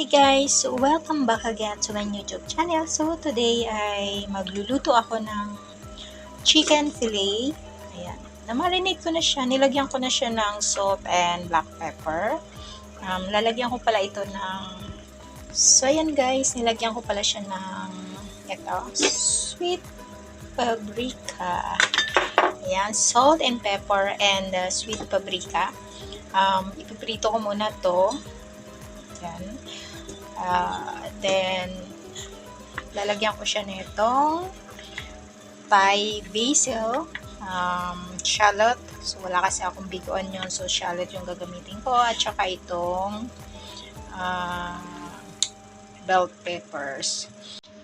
Hi guys! So, welcome back again to my YouTube channel. So, today ay magluluto ako ng chicken fillet. Ayan. Na-marinate ko na siya. Nilagyan ko na siya ng salt and black pepper. Lalagyan ko pala ito ng... So, ayan guys. Nilagyan ko pala siya ng sweet paprika. Ayan. Salt and pepper and sweet paprika. Ipiprito ko muna to. Ayan. Then, lalagyan ko siya nitong basil, shallot. So, wala kasi akong big onion. So, shallot yung gagamitin ko. At saka itong bell peppers.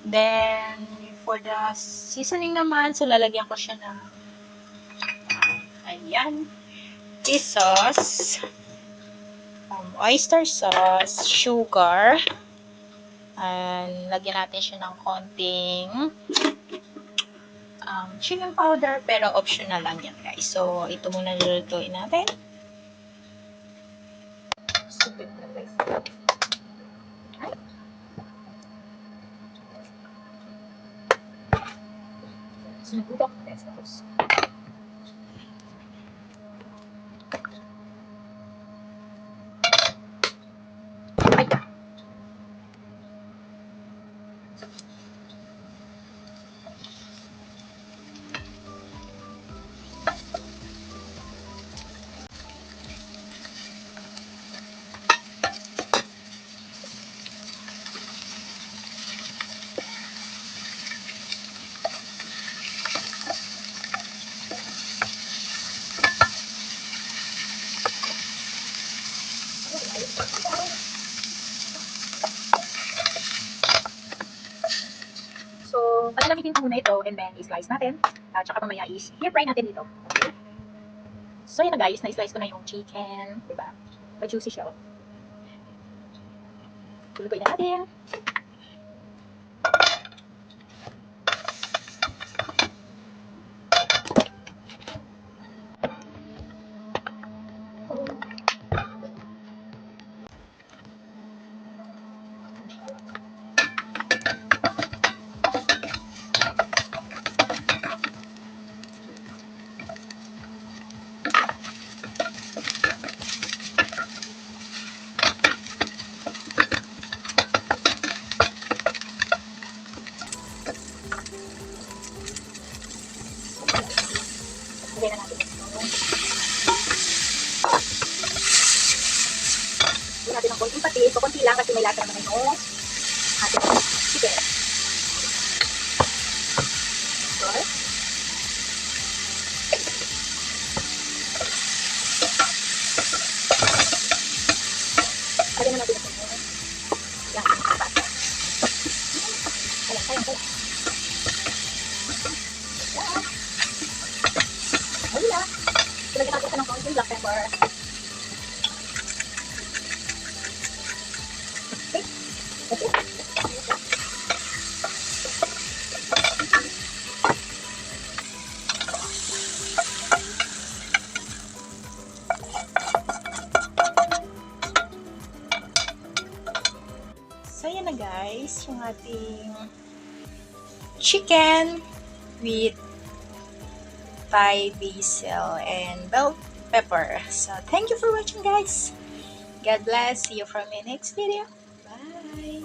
Then, for the seasoning naman, so lalagyan ko siya ng ayan, fishsauce, oyster sauce, sugar, and lagyan natin siya ng konting chicken powder, pero optional lang yan guys. So, ito muna lulutuin natin. Sinugudok ko tapos. So, palalamitin ko muna ito and then i-slice natin. At saka pamaya i-fry natin dito. So, yun na guys, na-slice ko na yung chicken. Diba? Ma-juicy siya. Tulutuin na natin. Lagyan na natin ito. Lagyan natin ng konting patis. So, konti lang kasi may lasa naman yung ating chicken. So, lagyan na natin ito. Yan, apat. Sayang. Ayun na. Lagyan natin ito ng konting black pepper. So, yan na guys, yung ating chicken with basil and bell pepper. So, thank you for watching guys. God bless. See you from my next video. Bye.